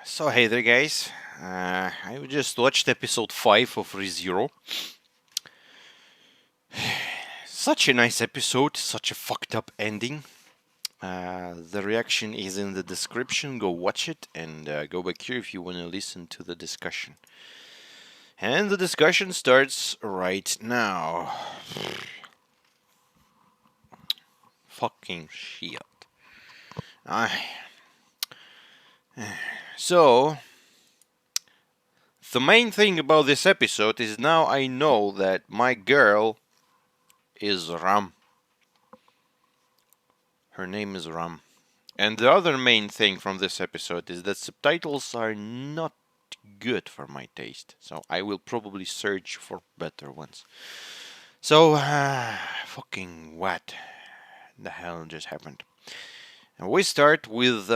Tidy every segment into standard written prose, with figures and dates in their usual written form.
So hey there guys, I just watched episode 5 of ReZero. Such a nice episode, such a fucked up ending. The reaction is in the description, go watch it and go back here if you want to listen to the discussion. And the discussion starts right now. Fucking shit. I... So, the main thing about this episode is now I know that my girl is Ram. Her name is Ram. And the other main thing from this episode is that subtitles are not good for my taste. So I will probably search for better ones. So, fucking what the hell just happened? And we start with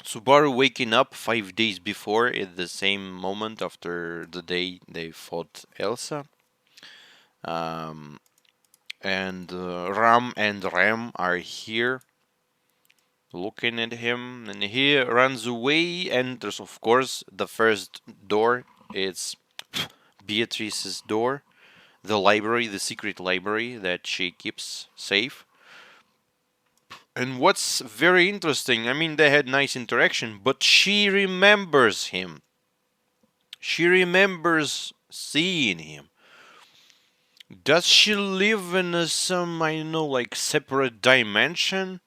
Subaru waking up 5 days before at the same moment after the day they fought Elsa. And Ram and Ram are here looking at him, and he runs away, and there's of course the first door. It's Beatrice's door, the library, the secret library that she keeps safe. And what's very interesting, I mean, they had nice interaction, but she remembers him. She remembers seeing him. Does she live in some, I don't know, like separate dimension?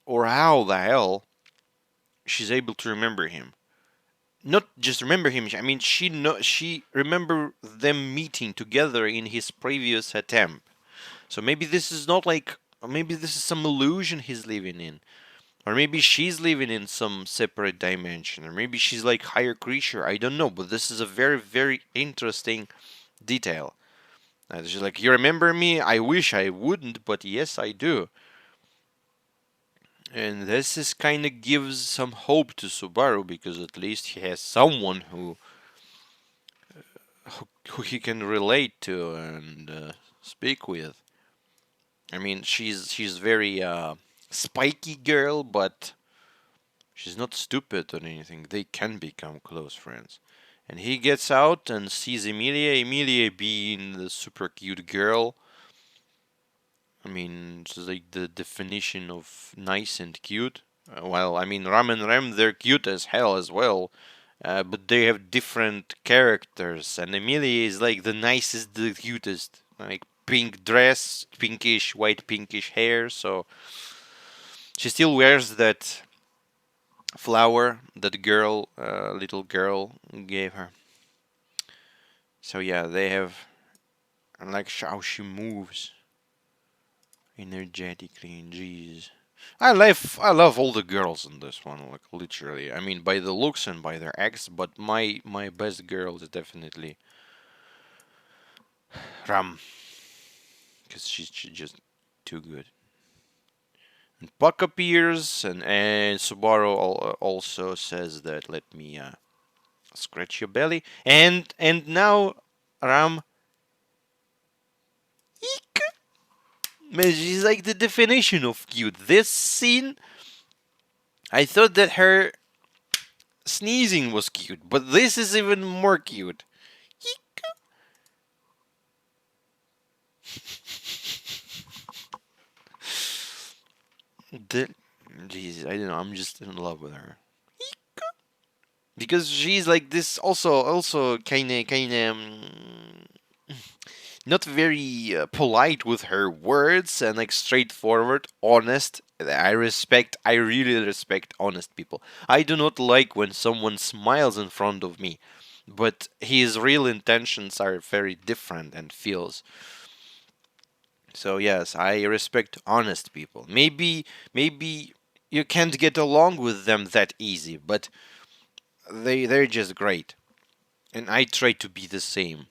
Or how the hell she's able to remember him? Not just remember him. I mean, she remember them meeting together in his previous attempt. So maybe this is not like, maybe this is some illusion he's living in, or maybe she's living in some separate dimension, or maybe she's like higher creature. I don't know, but this is a very interesting detail. She's like, you remember me? I wish I wouldn't, but yes, I do. And this is kind of gives some hope to Subaru because at least he has someone who he can relate to and speak with. I mean, she's very spiky girl, but she's not stupid or anything. They can become close friends. And he gets out and sees Emilia. Emilia being the super cute girl. I mean, it's like the definition of nice and cute. Well, I mean, Ram and Rem, they're cute as hell as well. But they have different characters, and Emilia is like the nicest, the cutest. Like pink dress, pinkish, white pinkish hair. So she still wears that flower that girl, little girl, gave her. So yeah, they have. I like how she moves energetically. And jeez. I love all the girls in this one, like literally. I mean, by the looks and by their acts, but my best girl is definitely Ram, because she's just too good. And Puck appears, and Subaru also says that let me scratch your belly, and now Ram, eek, man, she's like the definition of cute. This scene, I thought that her sneezing was cute, but this is even more cute. The, jeez, I don't know. I'm just in love with her because she's like this. Also kind of not very polite with her words and like straightforward, honest. I really respect honest people. I do not like when someone smiles in front of me, but his real intentions are very different and feels. So yes, I respect honest people. Maybe you can't get along with them that easy, but they're just great. And I try to be the same.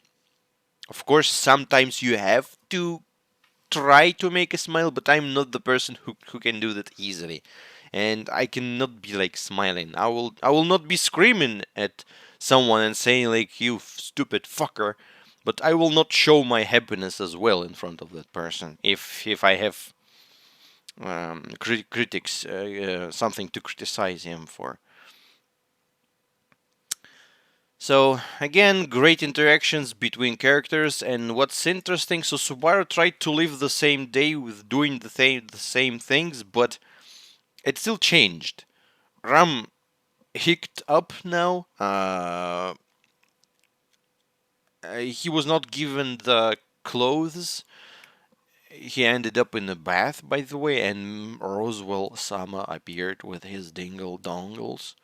Of course, sometimes you have to try to make a smile, but I'm not the person who can do that easily. And I cannot be like smiling. I will not be screaming at someone and saying like you stupid fucker, but I will not show my happiness as well in front of that person if I have critics something to criticize him for. So again, great interactions between characters, and what's interesting, so Subaru tried to live the same day with doing the same things, but it still changed. Ram hicked up now. He was not given the clothes. He ended up in a bath, by the way, and Roswaal Sama appeared with his dingle dongles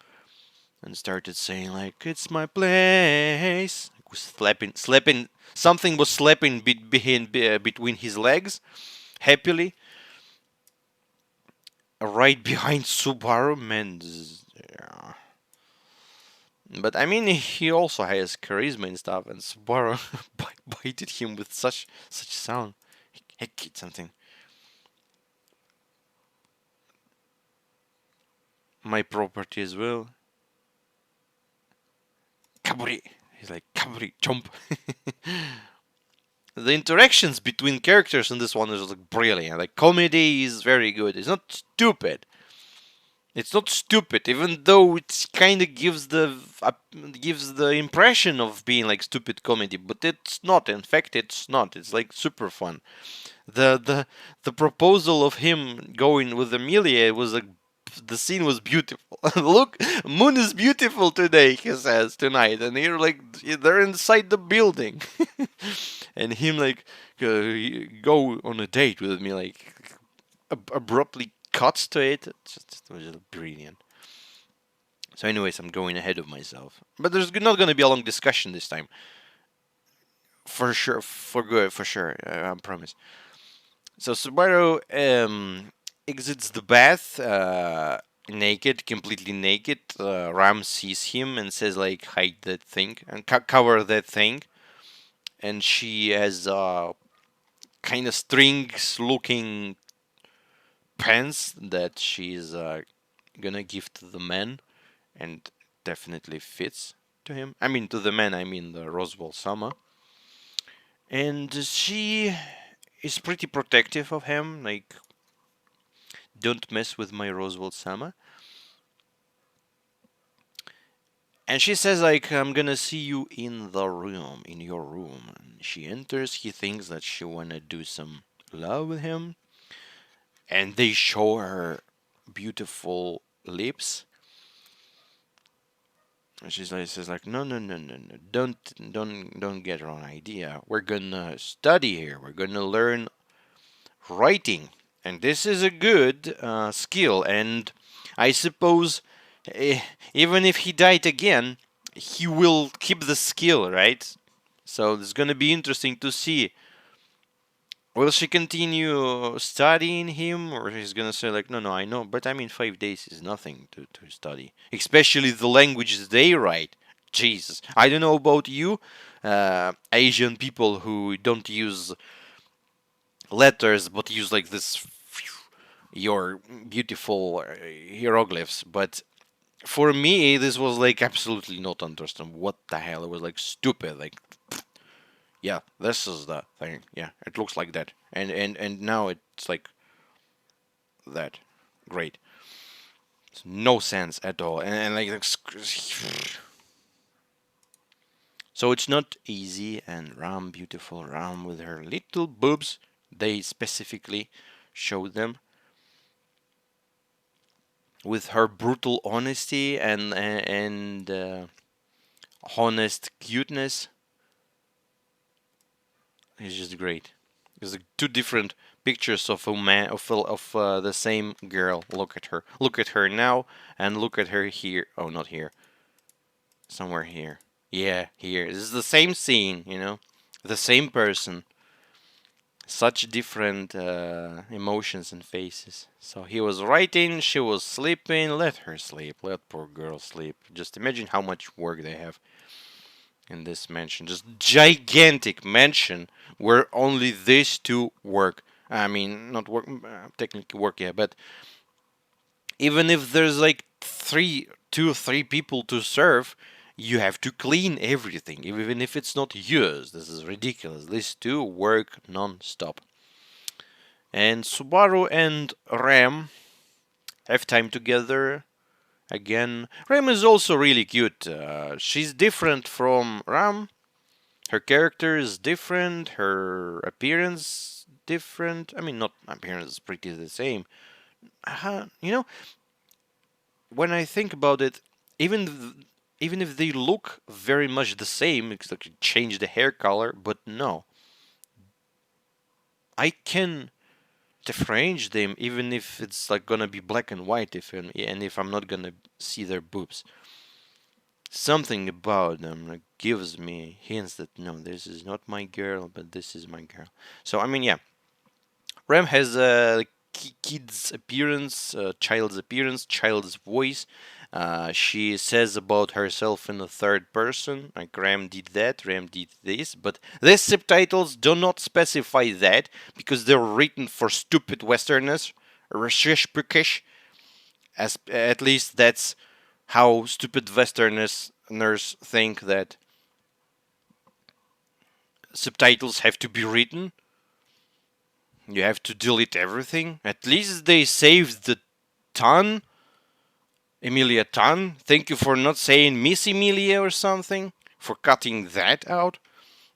and started saying like, "It's my place." Like, was slapping. Something was slapping between his legs, happily, right behind Subaru. Man, yeah. But I mean, he also has charisma and stuff, and Subaru bited him with such sound. Heck, it's something. My property as well. Kaburi. He's like Kaburi, jump. The interactions between characters in this one is like brilliant. Like comedy is very good. It's not stupid. It's not stupid, even though it kind of gives the impression of being like stupid comedy, but it's not. In fact, it's not. It's like super fun. The the the proposal of him going with Amelia was like the scene was beautiful. Look, moon is beautiful today, he says tonight, and you're like they're inside the building, and him like go on a date with me, like abruptly cuts to it. It was just brilliant. So, anyways, I'm going ahead of myself, but there's not going to be a long discussion this time, for sure, for good, for sure. I promise. So Subaru exits the bath, naked, completely naked. Ram sees him and says like, "Hide that thing and cover that thing." And she has kind of strings-looking pants that she's gonna give to the man, and definitely fits to him. I mean, to the man. I mean the Roswaal Sama. And she is pretty protective of him, like, don't mess with my Roswaal Sama. And she says like, I'm gonna see you in the room, in your room. And she enters, he thinks that she wanna do some love with him. And they show her beautiful lips. And she says like, no, no, no, no, no, don't get wrong idea. We're gonna study here. We're gonna learn writing, and this is a good skill. And I suppose even if he died again, he will keep the skill, right? So it's gonna be interesting to see. Will she continue studying him, or he's gonna say like, no, no, I know, but I mean, 5 days is nothing to study, especially the languages they write. Jesus, I don't know about you, Asian people who don't use letters but use like this your beautiful hieroglyphs, but for me this was like absolutely not understand what the hell. It was like stupid, like, yeah, this is the thing, yeah, it looks like that, and now it's like that. Great. It's no sense at all, and like so it's not easy. And Ram, beautiful Ram with her little boobs, they specifically show them, with her brutal honesty and honest cuteness, is just great. There's like two different pictures of a man of the same girl. Look at her. Look at her now, and look at her here. Oh, not here. Somewhere here. Yeah, here. This is the same scene. The same person. Such different emotions and faces. So he was writing, she was sleeping. Let her sleep. Let poor girl sleep. Just imagine how much work they have in this mansion. Just gigantic mansion where only these two work. I mean, not work, technically work, yeah, but even if there's like two or three people to serve, you have to clean everything, even if it's not yours. This is ridiculous. These two work non-stop. And Subaru and Ram have time together, Again, Ram is also really cute. She's different from Ram. Her character is different. Her appearance different. I mean, not appearance is pretty the same. You know, when I think about it, even if they look very much the same, it's like you change the hair color, but no, I can differentiate them even if it's like gonna be black and white, and if I'm not gonna see their boobs. Something about them like gives me hints that no, this is not my girl, but this is my girl. So I mean, yeah, Ram has a kid's appearance, child's appearance, child's voice. She says about herself in the third person, like Ram did that, Ram did this, but these subtitles do not specify that because they're written for stupid Westerners, as at least that's how stupid Westerners think that subtitles have to be written. You have to delete everything. At least they saved the ton. Emilia Tan. Thank you for not saying Miss Emilia or something. For cutting that out.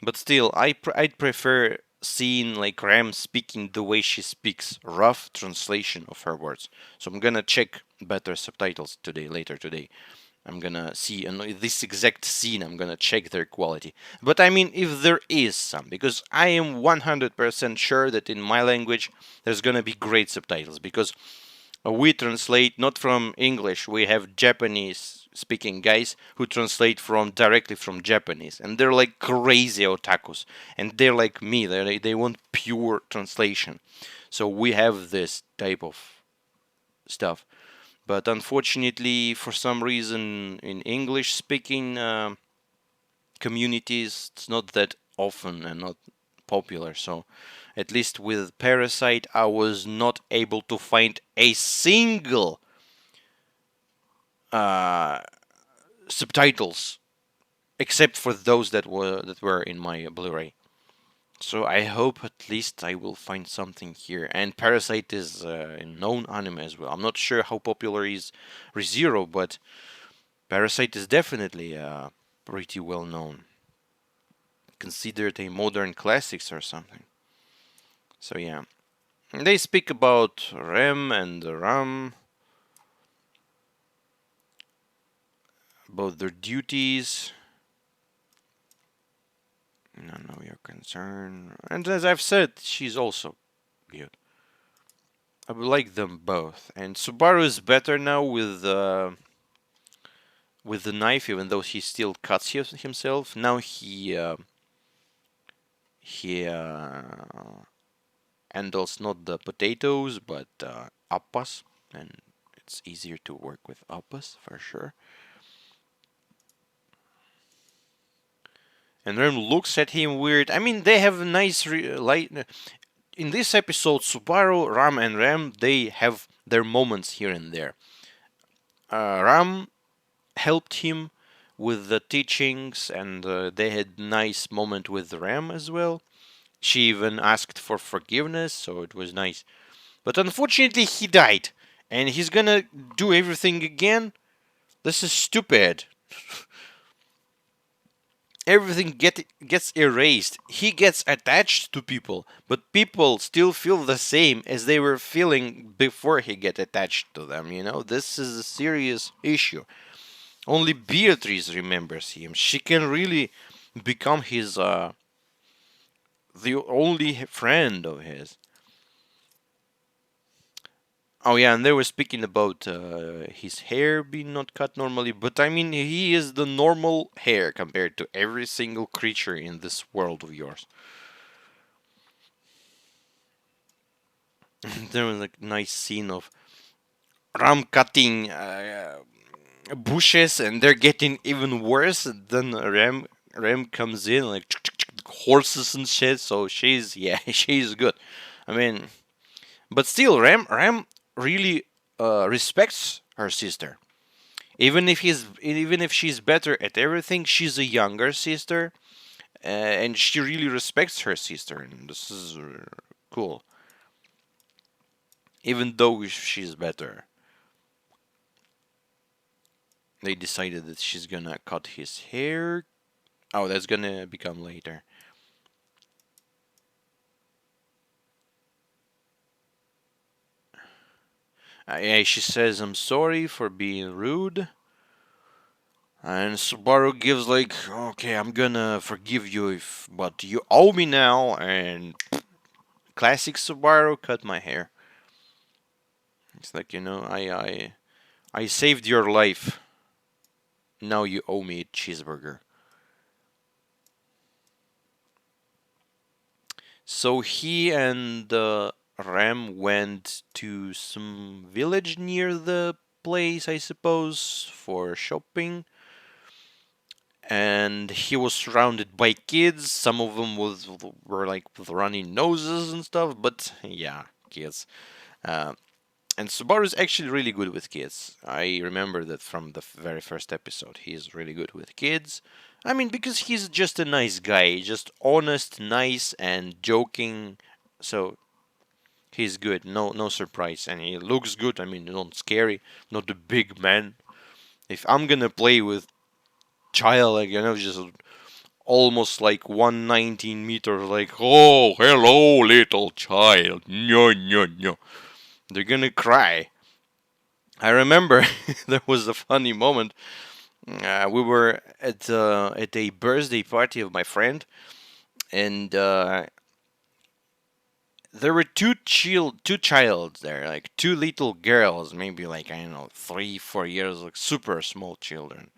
But still, I'd prefer seeing like Ram speaking the way she speaks. Rough translation of her words. So I'm gonna check better subtitles later today. I'm gonna see this exact scene. I'm gonna check their quality. But I mean, if there is some, because I am 100% sure that in my language there's gonna be great subtitles. Because we translate not from English. We have Japanese speaking guys who translate from directly from Japanese, and they're like crazy otakus, and they're like me. They want pure translation. So we have this type of stuff. But unfortunately, for some reason, in English speaking communities, it's not that often and not popular. So, at least with Parasite, I was not able to find a single uh, subtitles except for those that were in my Blu-ray. So I hope at least I will find something here. And Parasite is a known anime as well. I'm not sure how popular is ReZero, but Parasite is definitely pretty well known, considered a modern classics or something. So yeah, they speak about Rem and Ram, about their duties. None of your concern. And as I've said, she's also good. I would like them both. And Subaru is better now with the knife, even though he still cuts himself. Now he handles not the potatoes but appas, and it's easier to work with appas for sure. And Rem looks at him weird. I mean, they have a nice light. In this episode, Subaru, Ram, and Rem they have their moments here and there. Ram helped him with the teachings, and they had nice moment with Ram as well. She even asked for forgiveness, so it was nice. But unfortunately, he died, and he's gonna do everything again. This is stupid. Everything gets erased. He gets attached to people, but people still feel the same as they were feeling before he get attached to them. This is a serious issue. Only Beatrice remembers him. She can really become his the only friend of his. Oh yeah, and they were speaking about his hair being not cut normally, but I mean he is the normal hair compared to every single creature in this world of yours. There was a nice scene of Ram cutting bushes, and they're getting even worse. And then Ram comes in like horses and shit. So she's she's good. I mean, but still, Ram really respects her sister. Even if she's better at everything, she's a younger sister, and she really respects her sister, and this is cool. Even though she's better. they decided that she's gonna cut his hair. Oh, that's gonna become later. Yeah, she says, "I'm sorry for being rude." And Subaru gives like, "Okay, I'm gonna forgive you if, but you owe me now." And classic Subaru, cut my hair. It's like, I saved your life. Now you owe me a cheeseburger. So he and Ram went to some village near the place, I suppose, for shopping. And he was surrounded by kids. Some of them were like with runny noses and stuff. But yeah, kids. Uh, and Subaru is actually really good with kids. I remember that from the very first episode. He's really good with kids. I mean, because he's just a nice guy, just honest, nice, and joking. So he's good. No surprise, and he looks good. I mean, not scary, not a big man. If I'm gonna play with child, like just almost like 119 meters, like, oh, hello, little child, no, no, no, they're gonna cry. I remember there was a funny moment. We were at a birthday party of my friend, and there were two childs there, like two little girls, maybe like, I don't know, 3 4 years, like super small children.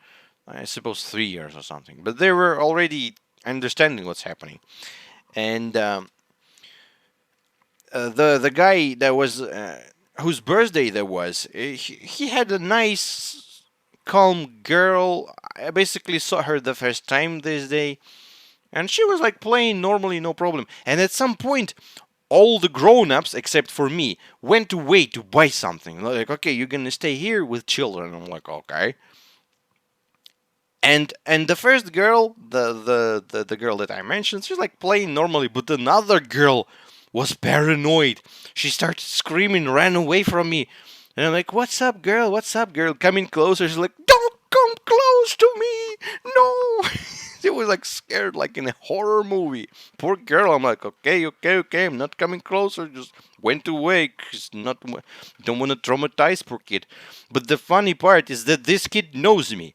I suppose 3 years or something, but they were already understanding what's happening. And the guy that was whose birthday that was, he had a nice, calm girl. I basically saw her the first time this day, and she was like playing normally, no problem. And at some point, all the grown-ups except for me went away to buy something. Like, okay, you're gonna stay here with children. I'm like, okay. And the first girl, the girl that I mentioned, she's like playing normally, but another girl was paranoid. She started screaming, ran away from me, and I'm like, "What's up, girl? What's up, girl?" Coming closer, she's like, "Don't come close to me, no!" She was like scared, like in a horror movie. Poor girl. I'm like, "Okay, okay, okay. I'm not coming closer." Just went away. 'Cause not don't want to traumatize poor kid. But the funny part is that this kid knows me.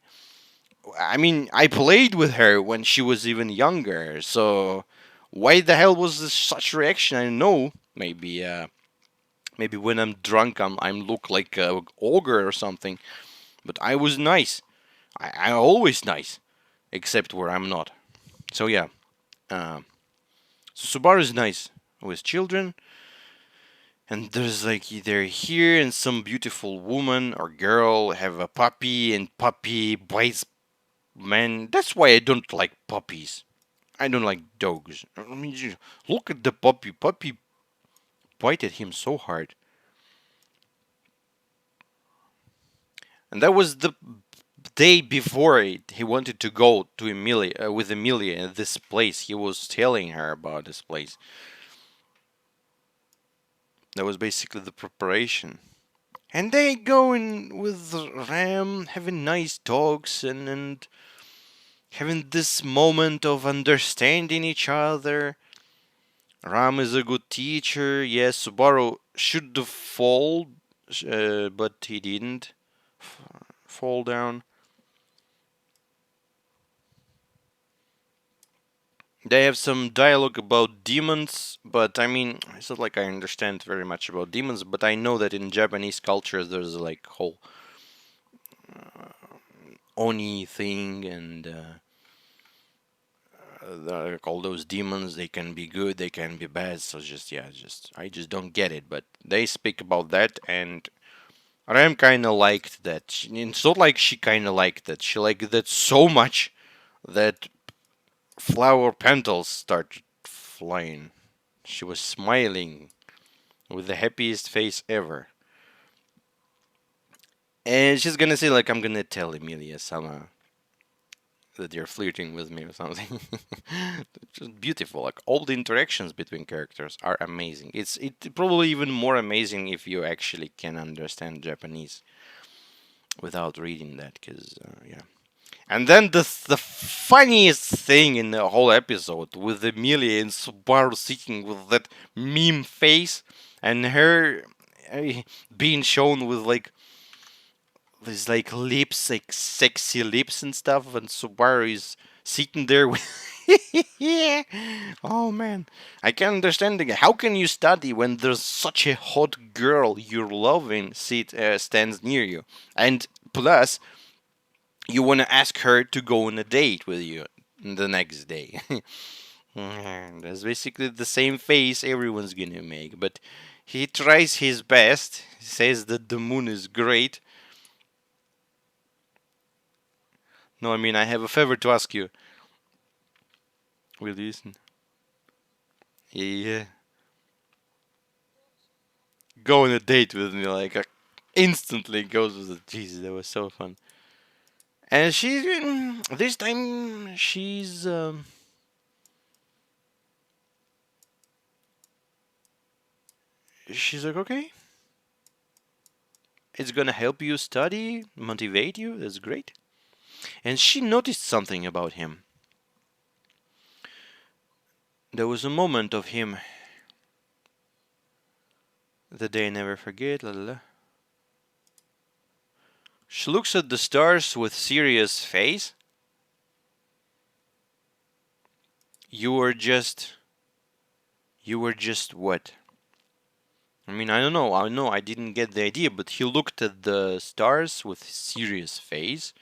I mean, I played with her when she was even younger, so why the hell was this such reaction? I don't know. Maybe when I'm drunk, I'm look like a ogre or something. But I was nice. I always nice, except where I'm not. So yeah, uh, so Subaru is nice with children, and there's like they're here, and some beautiful woman or girl have a puppy, and puppy bites man. That's why I don't like puppies. I don't like dogs. I mean, look at the puppy. Puppy bited him so hard. And that was the day before he wanted to go to Emilia with Emilia in this place. He was telling her about this place. That was basically the preparation. And they go in with Ram, having nice talks and having this moment of understanding each other. Ram is a good teacher. Yes, Subaru should have fall, but he didn't fall down. They have some dialogue about demons, but I mean, it's not like I understand very much about demons, but I know that in Japanese culture there's like whole oni thing and like all those demons. They can be good, they can be bad. So just yeah, just I just don't get it. But they speak about that, and Ram kind of liked that. It's not like she kind of liked that. She liked that so much that flower petals started flying. She was smiling with the happiest face ever. And she's gonna say like, "I'm gonna tell Emilia Sama that you're flirting with me or something." Just beautiful. Like all the interactions between characters are amazing. It's probably even more amazing if you actually can understand Japanese. without reading that, because yeah. And then the funniest thing in the whole episode with Emilia and Subaru sitting with that meme face and her uh, being shown with like these like lips, like sexy lips and stuff, and Subaru is sitting there with. Yeah. Oh man, I can understand again. How can you study when there's such a hot girl you're loving stands near you, and plus you want to ask her to go on a date with you the next day? That's basically the same face everyone's gonna make, but he tries his best. He says that the moon is great. No, I mean, I have a favor to ask you. Will you listen? Yeah. Go on a date with me, like, instantly goes with it. Jesus, that was so fun. And she, this time, she's like, okay, it's gonna help you study, motivate you, that's great. And she noticed something about him. There was a moment of him, the day I never forget, la la la. She looks at the stars with serious face. You were just what? I mean, I don't know. I know I didn't get the idea, but he looked at the stars with serious face,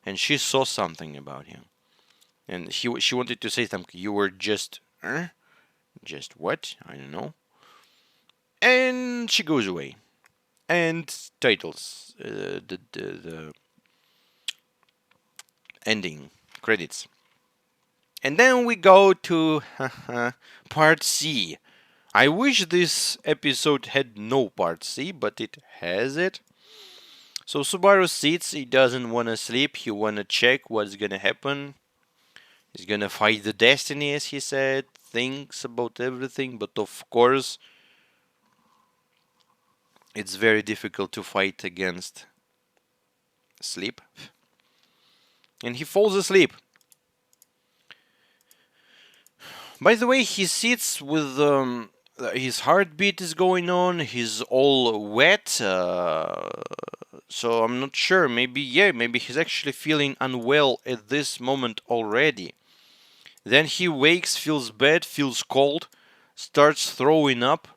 and she saw something about him. And she wanted to say something. You were just what? I don't know. And she goes away. And titles, the ending credits. And then we go to part C. I wish this episode had no part C, but it has it. So Subaru sits, he doesn't want to sleep, he want to check what's gonna happen. He's gonna fight the destiny, as he said, thinks about everything, but of course, it's very difficult to fight against sleep. And he falls asleep. By the way, he sits with his heartbeat is going on. He's all wet, so I'm not sure. Maybe he's actually feeling unwell at this moment already. Then he wakes, feels bad, feels cold, starts throwing up.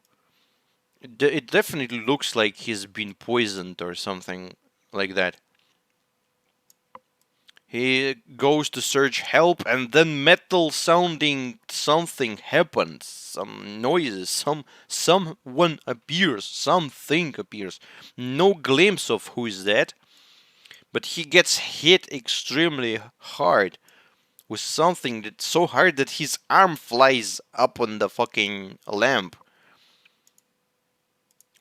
It definitely looks like he's been poisoned or something like that. He goes to search help, and then metal sounding something happens. Some noises, someone appears, something appears. No glimpse of who is that, but he gets hit extremely hard with something that's so hard that his arm flies up on the fucking lamp.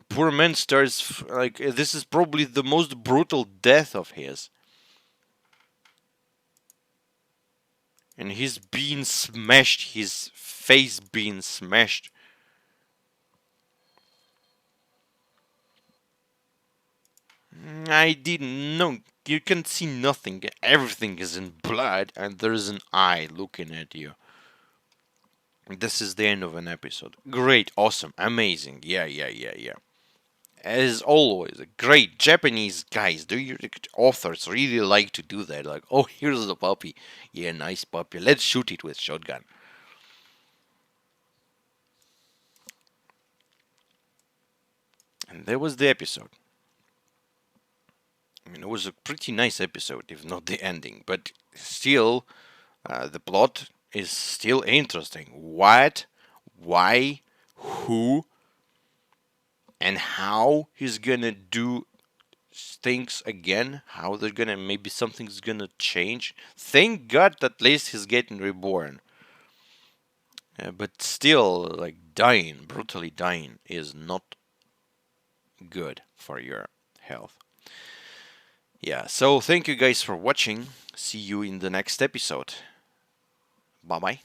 Poor man starts like this is probably the most brutal death of his. And he's being smashed, his face being smashed. I didn't know. You can see nothing. Everything is in blood, and there's an eye looking at you. This is the end of an episode. Great, awesome, amazing. Yeah. As always, great Japanese guys. Do you authors really like to do that? Like, oh, here's the puppy. Yeah, nice puppy. Let's shoot it with shotgun. And that was the episode. I mean, it was a pretty nice episode, if not the ending. But still, the plot is still interesting. What, why, who, and how he's gonna do things again. How they're gonna, maybe something's gonna change. Thank God at least he's getting reborn. But still, like dying, brutally dying, is not good for your health. Yeah, so thank you guys for watching. See you in the next episode. Bye bye.